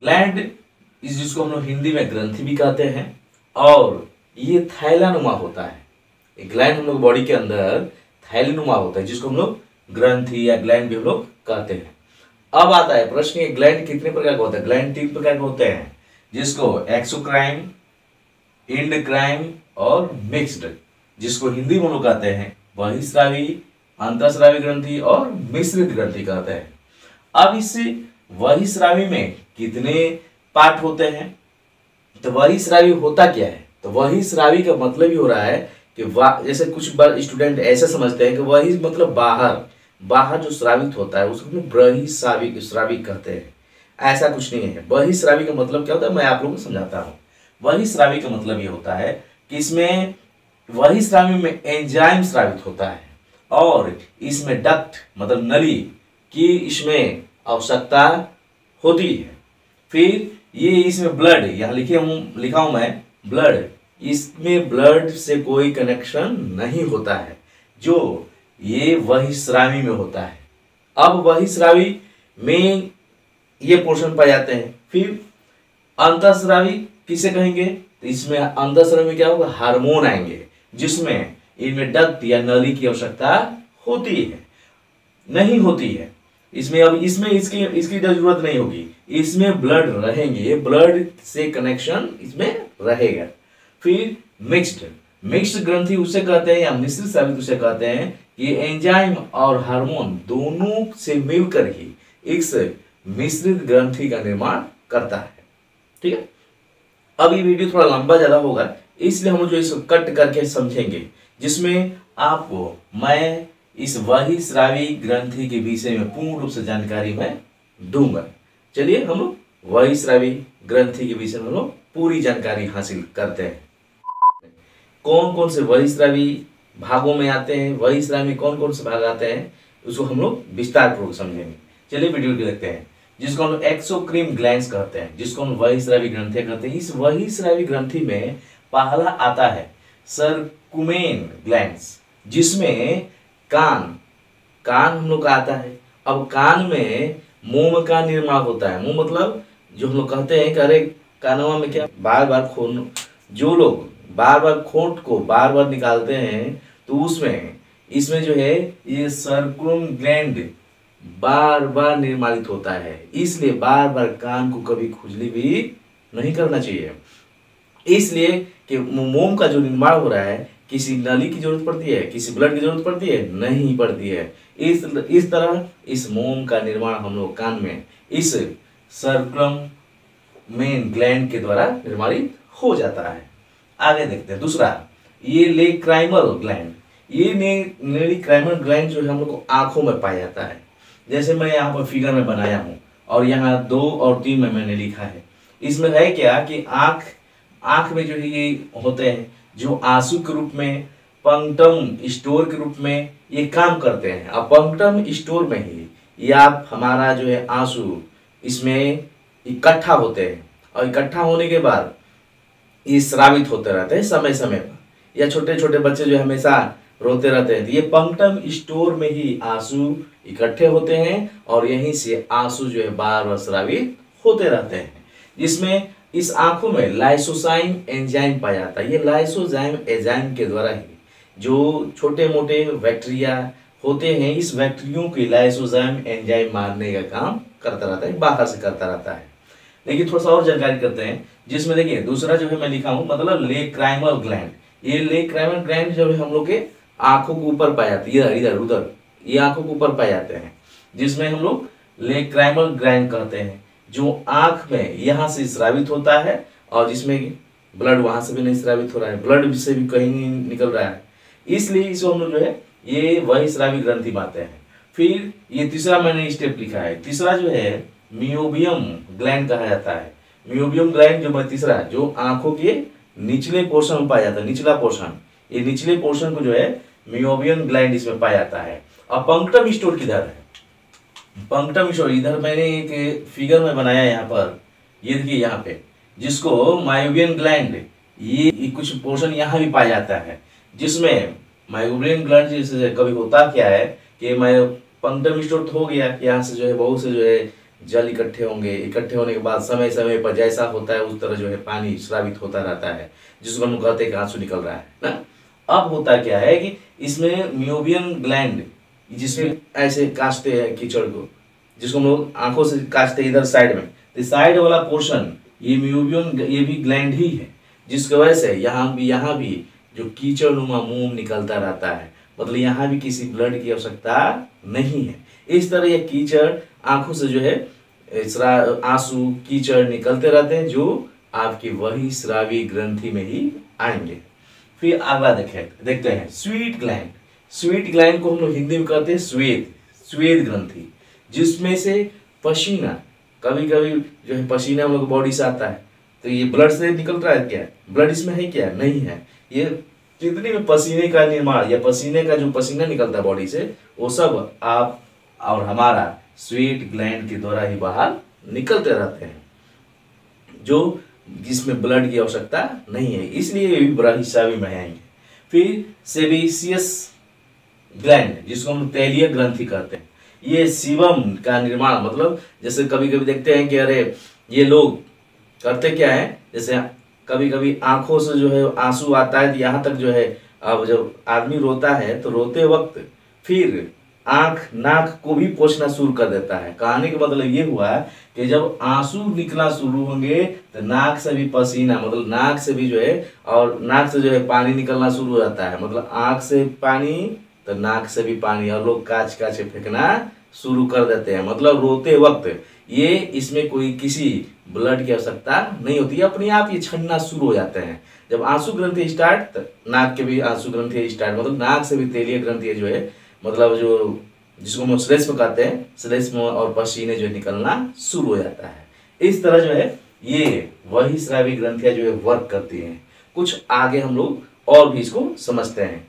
Gland इस जिसको हम लोग हिंदी में ग्रंथि भी कहते हैं, और ये थैलानुमा होता है। एक ग्लैंड हम लोग बॉडी के अंदर थैलानुमा होता है, जिसको हम लोग ग्रंथि या ग्लैंड भी हम लोग कहते हैं। अब आता है प्रश्न, ये ग्लैंड कितने प्रकार का होता है? ग्लैंड 3 प्रकार के होते हैं, जिसको एक्सोक्राइन, इंडक्राइन और मिक्स्ड, जिसको हिंदी में हम लोग कहते हैं बहिस्रावी, अंतःस्रावी ग्रंथि और मिश्रित ग्रंथि कहते हैं। अब इस बहिस्रावी में कितने पार्ट होते हैं? तो बहिस्रावी होता क्या है? तो बहिस्रावी का मतलब ही हो रहा है कि जैसे कुछ स्टूडेंट ऐसे समझते हैं कि वही मतलब बाहर जो श्रावित होता है उसको बहिस्राविक श्राविक कहते हैं। ऐसा कुछ नहीं है। बहिस्रावी का मतलब क्या होता है, मैं आप लोगों को समझाता हूँ। बहिस्रावी का मतलब ये होता है कि इसमें बहिस्रावी में एंजाइम श्रावित होता है, और इसमें डक्ट मतलब नली की इसमें आवश्यकता होती है। फिर ये इसमें ब्लड, यहाँ लिखा हूं मैं ब्लड, इसमें ब्लड से कोई कनेक्शन नहीं होता है, जो ये बहिस्रावी में होता है। अब बहिस्रावी में ये पोर्शन पाए जाते हैं। फिर अंतःस्रावी किसे कहेंगे? तो इसमें अंतःस्रावी में क्या होगा? हार्मोन आएंगे, जिसमें इनमें डक्ट या नली की आवश्यकता होती है, नहीं होती है। इसमें इसकी जरूरत नहीं होगी। इसमें ब्लड रहेंगे, ब्लड से कनेक्शन इसमें रहेगा। फिर मिक्स्ड ग्रंथि उसे कहते हैं, या मिश्रित स्रावित उसे कहते हैं कि एंजाइम और हार्मोन दोनों से मिलकर ही इस मिश्रित ग्रंथि का निर्माण करता है। ठीक है। अब ये वीडियो थोड़ा लंबा ज्यादा होगा, इसलिए हम जो इसको कट करके समझेंगे, जिसमें आपको मैं इस बहिस्रावी ग्रंथि के विषय में पूर्ण रूप से जानकारी मैं दूंगा। चलिए हम लोग बहिस्रावी ग्रंथि के विषय में हम लोग पूरी जानकारी हासिल करते हैं। कौन कौन से बहिस्रावी भागों में आते हैं, बहिस्रावी में कौन कौन से भाग आते हैं, उसको हम लोग विस्तार पूर्वक समझेंगे। चलिए वीडियो को देखते हैं, जिसको हम लोग एक्सोक्रीम ग्लैंड्स कहते हैं, जिसको हम बहिस्रावी ग्रंथि कहते हैं। इस बहिस्रावी ग्रंथि में पहला आता है सर्कुमेन ग्लैंड्स, जिसमें कान हम लोग का आता है। अब कान में मोम का निर्माण होता है। मोम मतलब जो हम लोग कहते हैं कि अरे कानवा में क्या बार बार खून, जो लोग बार बार खोट को बार बार निकालते हैं, तो उसमें इसमें जो है ये सर्कुलम ग्लैंड बार बार निर्माणित होता है। इसलिए बार बार कान को कभी खुजली भी नहीं करना चाहिए। इसलिए कि मोम का जो निर्माण हो रहा है, किसी नली की जरूरत पड़ती है, किसी ब्लड की जरूरत पड़ती है? नहीं पड़ती है। इस तरह इस मोम का निर्माण हम लोग कान में इस सर्कुलम मेन ग्लैंड के द्वारा निर्माणित हो जाता है। आगे देखते हैं दूसरा, ये लेक्राइमल ग्लैंड। ये लेक्राइमल ग्लैंड जो है हम लोग को आंखों में पाया जाता है। जैसे मैं यहाँ पर फिगर में बनाया हूँ, और यहाँ 2 और 3 में मैंने लिखा है। इसमें है क्या कि आंख में जो है ये होते हैं, जो आंसू के रूप में, पंक्टम स्टोर के रूप में ये काम करते हैं। अब पंक्टम स्टोर में ही ये आप हमारा जो है आंसू इसमें इकट्ठा होते हैं, और इकट्ठा होने के बाद ये स्रावित होते रहते हैं समय समय पर। या छोटे छोटे बच्चे जो हमेशा रोते रहते हैं, तो ये पंक्टम स्टोर में ही आंसू इकट्ठे होते हैं, और यहीं से आंसू जो है बार बार स्रावित होते रहते हैं। जिसमें इस आंखों में लाइसोजाइम एंजाइम पाया जाता है। ये लाइसोजाइम एंजाइम के द्वारा ही जो छोटे मोटे बैक्टीरिया होते हैं, इस बैक्टीरियों की लाइसोजाइम एंजाइम मारने का काम करता रहता है, बाहर से करता रहता है। लेकिन थोड़ा सा और जानकारी करते हैं, जिसमें देखिए दूसरा जो है मैं लिखा हूँ, मतलब लेक्राइमल ग्लैंड। ये लेक्राइमल ग्लैंड जो है हम लोग के आंखों के ऊपर पाए जाते हैं, इधर उधर ये आंखों के ऊपर पाए जाते हैं, जिसमें हम लोग लेक्राइमल ग्लैंड कहते हैं, जो आंख में यहाँ से स्रावित होता है, और जिसमें ब्लड वहां से भी नहीं स्रावित हो रहा है, ब्लड से भी कहीं नहीं निकल रहा है, इसलिए इसको हम लोग जो है ये बहिस्रावी ग्रंथि मानते हैं। फिर ये तीसरा मैंने स्टेप लिखा है, तीसरा जो है मियोबियम ग्लैंड कहा जाता है। मियोबियम ग्लैंड जो तीसरा, जो आंखों के निचले पोर्शन में पाया जाता है, निचला पोर्शन, ये निचले पोर्शन को जो है मियोबियम ग्लैंड इसमें पाया जाता है। और पंक्टम स्टोर किधर है? पंक्टम स्टोर इधर मैंने एक फिगर में बनाया यहाँ पर, ये देखिए यहाँ पे, जिसको मायोबियन ग्लैंड, ये कुछ पोर्शन यहाँ भी पाया जाता है, जिसमें मायोबियन ग्लैंड जैसे कभी होता क्या है कि पंक्टम स्टोर तो हो गया, यहाँ से जो है बहुत से जो है जल इकट्ठे होंगे, इकट्ठे होने के बाद समय समय पर जैसा होता है उस तरह जो है पानी स्रावित होता रहता है, जिसको हम कहते हैं कि आंसू निकल रहा है ना। अब होता क्या है कि इसमें म्यूबियन ग्लैंड, जिसमें ऐसे काटते हैं कीचड़ को, जिसको हम लोग आंखों से काटते हैं इधर साइड में, तो साइड वाला पोर्शन ये म्यूबियन, ये भी ग्लैंड ही है, जिसकी वजह से यहाँ भी जो कीचड़ नुमा मुंह निकलता रहता है, मतलब यहाँ भी किसी ब्लड की आवश्यकता नहीं है। इस तरह ये कीचड़ आंखों से जो है आंसू कीचड़ निकलते रहते हैं, जो आपकी वही स्रावी ग्रंथि में ही आएंगे। फिर अगला देखते हैं स्वीट ग्लैंड। स्वीट ग्लैंड को हम लोग हिंदी में कहते हैं स्वेद ग्रंथि, जिसमें से पसीना, कभी कभी जो है पसीना हम लोग बॉडी से आता है, तो ये ब्लड से निकल रहा है क्या? ब्लड इसमें है क्या? नहीं है। ये जितने में पसीने का निर्माण या पसीने का जो पसीना निकलता है बॉडी से, वो सब आप और हमारा स्वेट ग्लैंड के द्वारा ही बाहर निकलते रहते हैं, जो जिसमें ब्लड की आवश्यकता नहीं है, इसलिए ये भी बड़ा हिस्सा भी में आएंगे। फिर सेबेसियस ग्लैंड, जिसको हम तैलीय ग्रंथि कहते हैं, ये सीबम का निर्माण, मतलब जैसे कभी कभी देखते हैं कि अरे ये लोग करते क्या है, जैसे कभी कभी आंखों से जो है आंसू आता है तो यहाँ तक जो है, अब जब आदमी रोता है तो रोते वक्त फिर आंख नाक को भी पोंछना शुरू कर देता है। कहने का मतलब ये हुआ कि जब आंसू निकलना शुरू होंगे तो नाक से भी पसीना, मतलब नाक से भी जो है, और नाक से जो है पानी निकलना शुरू हो जाता है, मतलब आंख से पानी तो नाक से भी पानी, और लोग काच काच फेंकना शुरू कर देते हैं। मतलब रोते वक्त ये इसमें कोई किसी ब्लड की आवश्यकता नहीं होती है, अपने आप ये छनना शुरू हो जाते हैं। जब आंसू ग्रंथि स्टार्ट, नाक के भी आंसू ग्रंथि स्टार्ट, मतलब नाक से भी तैलीय ग्रंथि जो है, मतलब जो जिसको हम श्लेष्म कहते हैं, श्लेष्म और पसीने जो निकलना शुरू हो जाता है। इस तरह जो है ये वही स्रावी ग्रंथियां जो है वर्क करती हैं। कुछ आगे हम लोग और भी इसको समझते हैं।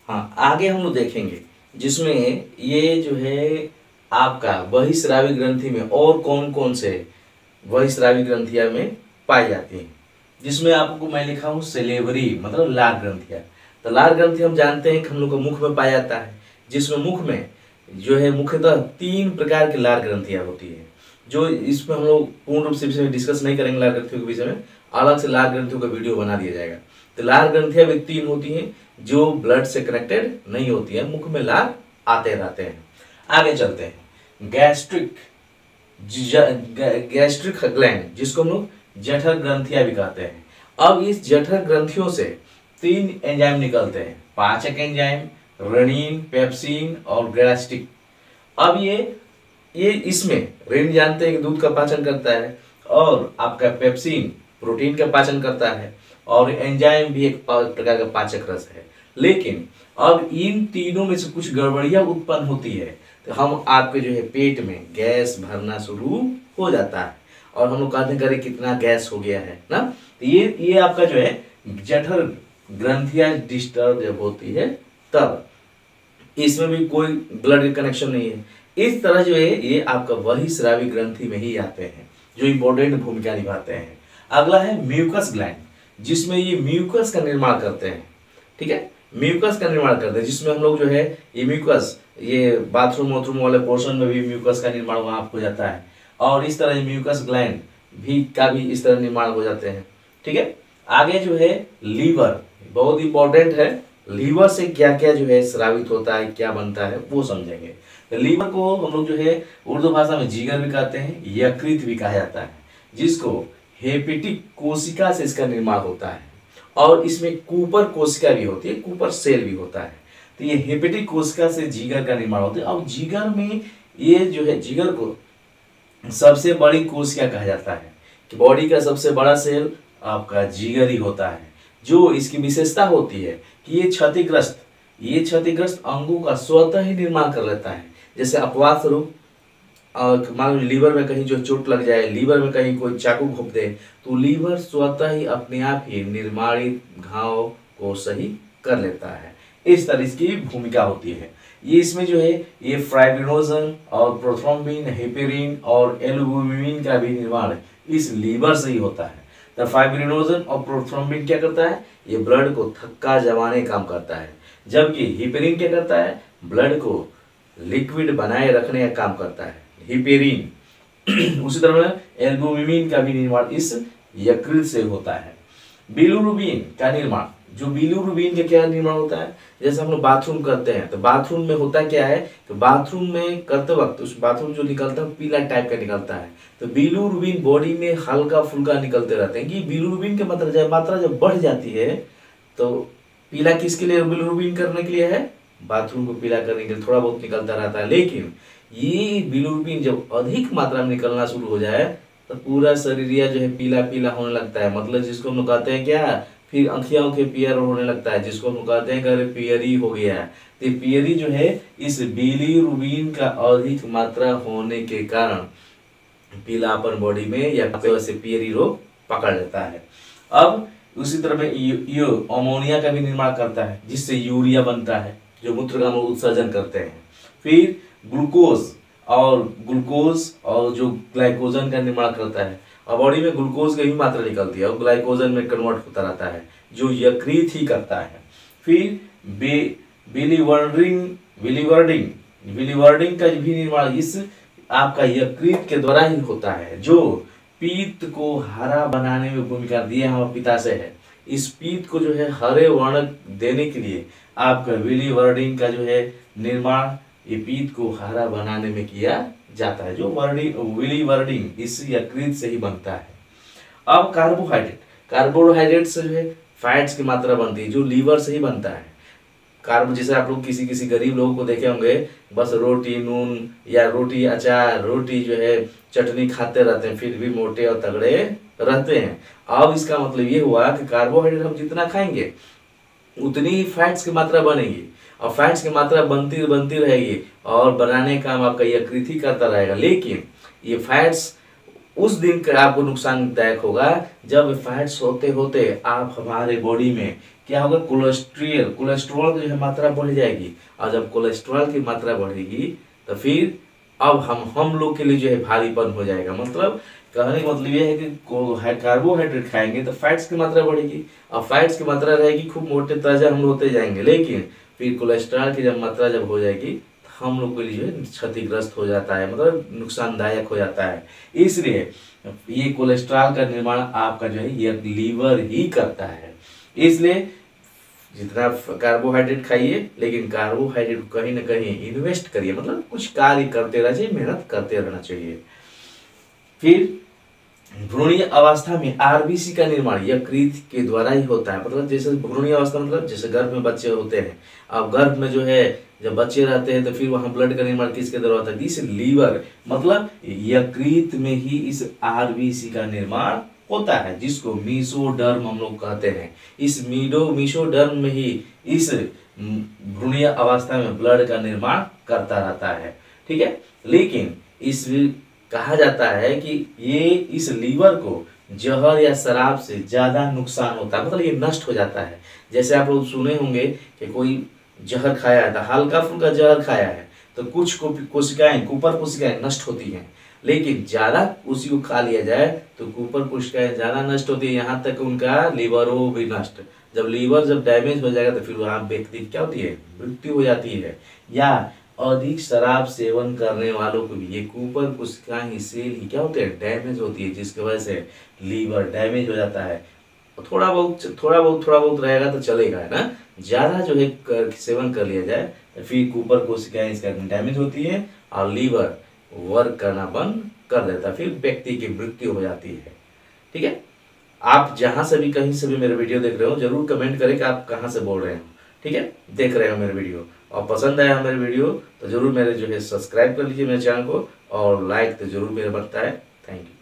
हाँ, आगे हम लोग देखेंगे जिसमें ये जो है आपका बहिस्रावी ग्रंथि में और कौन कौन से बहिस्रावी ग्रंथियां में पाई जाती हैं, जिसमें आपको मैं लिखा हूँ सेलेवरी, मतलब लार ग्रंथियां। तो लार ग्रंथि हम जानते हैं कि हम लोग को मुख में पाया जाता है, जिसमें मुख में जो है मुख्यतः 3 प्रकार की लार ग्रंथियां होती है, जो इसमें हम लोग पूर्ण रूप से डिस्कस नहीं करेंगे। लार ग्रंथियों के विषय में अलग से लार ग्रंथियों का वीडियो बना दिया जाएगा। तो लार ग्रंथियां भी 3 होती हैं जो ब्लड से कनेक्टेड नहीं होती है, मुख में लार आते रहते हैं। आगे चलते हैं गैस्ट्रिक ग्लैंड, जिसको हम लोग जठर ग्रंथियां भी कहते हैं। अब इस जठर ग्रंथियों से 3 एंजाइम निकलते हैं, पाचक एंजाइम, रेनिन, पेप्सिन और गैस्ट्रिक। अब ये इसमें रेनिन जानते हैं कि दूध का पाचन करता है, और आपका पेप्सिन प्रोटीन का पाचन करता है, और एंजाइम भी एक प्रकार का पाचक रस है। लेकिन अब इन तीनों में से कुछ गड़बड़ियां उत्पन्न होती है, तो हम आपके जो है पेट में गैस भरना शुरू हो जाता है, और हम लोग कहते हैं करे कितना गैस हो गया है ना। तो ये आपका जो है जठर ग्रंथियां डिस्टर्ब जब होती है, तब इसमें भी कोई ब्लड का कनेक्शन नहीं है। इस तरह जो है ये आपका वही स्रावी ग्रंथि में ही आते हैं, जो इंपॉर्टेंट भूमिका निभाते हैं। अगला है म्यूकस ग्लैंड, जिसमें ये म्यूकस का निर्माण करते हैं। ठीक है, म्यूकस का निर्माण करते हैं, जिसमें हम लोग जो है ये म्यूकस, ये बाथरूम वाथरूम वाले पोर्शन में भी म्यूकस का निर्माण वहां हो जाता है, और इस तरह म्यूकस ग्लैंड भी का भी इस तरह निर्माण हो जाते हैं। ठीक है, आगे जो है लीवर, बहुत इंपॉर्टेंट है। लीवर से क्या क्या जो है स्रावित होता है, क्या बनता है, वो समझेंगे। तो लीवर को हम लोग जो है उर्दू भाषा में जिगर भी कहते हैं, यकृत भी कहा जाता है, जिसको हेपेटिक कोशिका से इसका निर्माण होता है, और इसमें कूपर कोशिका भी होती है, कूपर सेल भी होता है। तो ये हेपेटिक कोशिका से जिगर का निर्माण होता है। अब जिगर में ये जो है, जिगर को सबसे बड़ी कोशिका कहा जाता है, कि बॉडी का सबसे बड़ा सेल आपका जिगर ही होता है। जो इसकी विशेषता होती है कि ये क्षतिग्रस्त अंगों का स्वतः ही निर्माण कर लेता है। जैसे अपवाद स्वरूप मान लो लीवर में कहीं जो चोट लग जाए, लीवर में कहीं कोई चाकू घोंप दे, तो लीवर स्वतः ही अपने आप ही निर्माणित घाव को सही कर लेता है। इस तरह इसकी भूमिका होती है। ये इसमें जो है ये फाइब्रिनोजन और प्रोथ्रोम्बिन, हेपेरिन और एल्बुमिन का भी निर्माण इस लीवर से ही होता है। तो फाइब्रिनोजन और प्रोथ्रोम्बिन क्या करता है, ये ब्लड को थक्का जमाने काम करता है, जबकि हेपेरिन क्या करता है, ब्लड को लिक्विड बनाए रखने का काम करता है, हिपेरिन। उसी तरह एल्बुमिन का भी निर्माण इस यकृत से होता है। बिलिरुबिन का निर्माण, जो बिलिरुबिन का क्या निर्माण होता है, जैसे हम लोग बाथरूम करते हैं तो बाथरूम में होता क्या है कि बाथरूम में करते वक्त उस बाथरूम जो निकलता है पीला टाइप का निकलता है, तो बिलिरुबिन बॉडी में हल्का फुल्का निकलते रहते हैं कि बिलिरुबिन की मात्रा जब बढ़ जाती है तो पीला किसके लिए बिलिरुबिन करने के लिए है, बाथरूम को पीला करने के लिए थोड़ा बहुत निकलता रहता है। लेकिन ये बिलिरुबिन जब अधिक मात्रा में निकलना शुरू हो जाए तो पूरा शरीर जो है पीला पीला होने लगता है, मतलब जिसको हम लोग कहते हैं क्या, फिर आंखियों के पियर होने लगता है, जिसको हम कहते हैं कि पियरी हो गया है। तो पियरी जो है इस बिलिरुबिन का अधिक मात्रा होने के कारण पीलापन बॉडी में या से पियरी रोग पकड़ लेता है। अब उसी तरह में यो अमोनिया का भी निर्माण करता है, जिससे यूरिया बनता है जो मूत्र का उत्सर्जन करते हैं। फिर ग्लूकोज और जो ग्लाइकोजन का निर्माण करता है, और बॉडी में ग्लूकोज की भी मात्रा निकलती है और ग्लाइकोजन में कन्वर्ट होता रहता है, जो यकृत ही करता है। फिर बिलिवर्डिन का भी निर्माण इस आपका यकृत के द्वारा ही होता है, जो पीत को हरा बनाने में भूमिका दिए हमारे पित्ताशय है। इस पीत को जो है हरे वर्ण देने के लिए आपका बिलिवर्डिन का जो है निर्माण ये पीत को हरा बनाने में किया जाता है, जो बिलिवर्डिन इस यकृत से ही बनता है। अब कार्बोहाइड्रेट से जो है फैट्स की मात्रा बनती है, जो लीवर से ही बनता है। जैसे आप लोग किसी गरीब लोगों को देखे होंगे, बस रोटी नून या रोटी अचार रोटी जो है चटनी खाते रहते हैं, फिर भी मोटे और तगड़े रहते हैं। अब इसका मतलब ये हुआ कि कार्बोहाइड्रेट हम जितना खाएंगे उतनी फैट्स की मात्रा बनेगी, और फैट्स की मात्रा बनती रहेगी और बनाने का काम आपका यकृत ही करता रहेगा। लेकिन ये फैट्स उस दिन का आपको नुकसानदायक होगा जब फैट्स होते होते आप हमारे बॉडी में क्या होगा, कोलेस्ट्रॉल जो है मात्रा बढ़ जाएगी, और जब कोलेस्ट्रॉल की मात्रा बढ़ेगी तो फिर अब हम लोग के लिए जो है भारीपन हो जाएगा। मतलब कहने का मतलब ये है कि कार्बोहाइड्रेट खाएंगे तो फैट्स की मात्रा बढ़ेगी, और फैट्स की मात्रा रहेगी, खूब मोटे ताजा हम लोग होते जाएंगे। लेकिन फिर कोलेस्ट्रॉल की मात्रा जब हो जाएगी तो हम लोग के लिए जो है क्षतिग्रस्त हो जाता है, मतलब नुकसानदायक हो जाता है। इसलिए ये कोलेस्ट्रॉल का निर्माण आपका जो है ये लीवर ही करता है। इसलिए जितना कार्बोहाइड्रेट खाइए, लेकिन कार्बोहाइड्रेट को कहीं ना कहीं इन्वेस्ट करिए, मतलब कुछ कार्य करते रहना चाहिए, मेहनत करते रहना चाहिए। फिर भ्रूणीय अवस्था में आरबीसी का निर्माण यकृत के द्वारा ही होता है। मतलब जैसे भ्रूणीय अवस्था मतलब जैसे गर्भ में बच्चे होते हैं, अब गर्भ में जो है जब बच्चे रहते हैं तो फिर वहां ब्लड का निर्माण किसके द्वारा होता है, इस लीवर मतलब यकृत में ही इस आरबीसी का निर्माण होता है, जिसको मीसोडर्म हम लोग कहते हैं। इस मीसोडर्म में ही इस भ्रूणीय अवस्था में ब्लड का निर्माण करता रहता है, ठीक है। लेकिन इस कहा जाता है कि ये इस लीवर को जहर या शराब से ज्यादा नुकसान होता है, मतलब ये नष्ट हो जाता है। जैसे आप लोग सुने होंगे कि कोई जहर खाया था, हल्का फुल्का जहर खाया है तो कुछ कोशिकाएं कुपर कोशिकाएं नष्ट होती हैं, लेकिन ज्यादा उसी को खा लिया जाए तो कुपर कोशिकाएं ज्यादा नष्ट होती है, यहाँ तक उनका लीवर हो भी नष्ट। जब लीवर जब डैमेज हो जाएगा तो फिर वहां व्यक्ति क्या होती है, मृत्यु हो जाती है। या अधिक शराब सेवन करने वालों को भी ये कुपर कोशिकाएं ही सेल ही क्या होते हैं, डैमेज होती है, जिसकी वजह से लीवर डैमेज हो जाता है। थोड़ा बहुत रहेगा तो चलेगा, है ना। ज्यादा जो है सेवन कर लिया जाए तो फिर कुपर कोशिकाएं इसका डैमेज होती है और लीवर वर्क करना बंद कर देता है, फिर व्यक्ति की मृत्यु हो जाती है, ठीक है। आप जहां से भी कहीं से भी मेरे वीडियो देख रहे हो जरूर कमेंट करें कि आप कहां से बोल रहे हो, ठीक है, देख रहे हो मेरे वीडियो, और पसंद आया मेरे वीडियो तो जरूर मेरे जो है सब्सक्राइब कर लीजिए मेरे चैनल को, और लाइक तो जरूर मेरा बनता है। Thank you.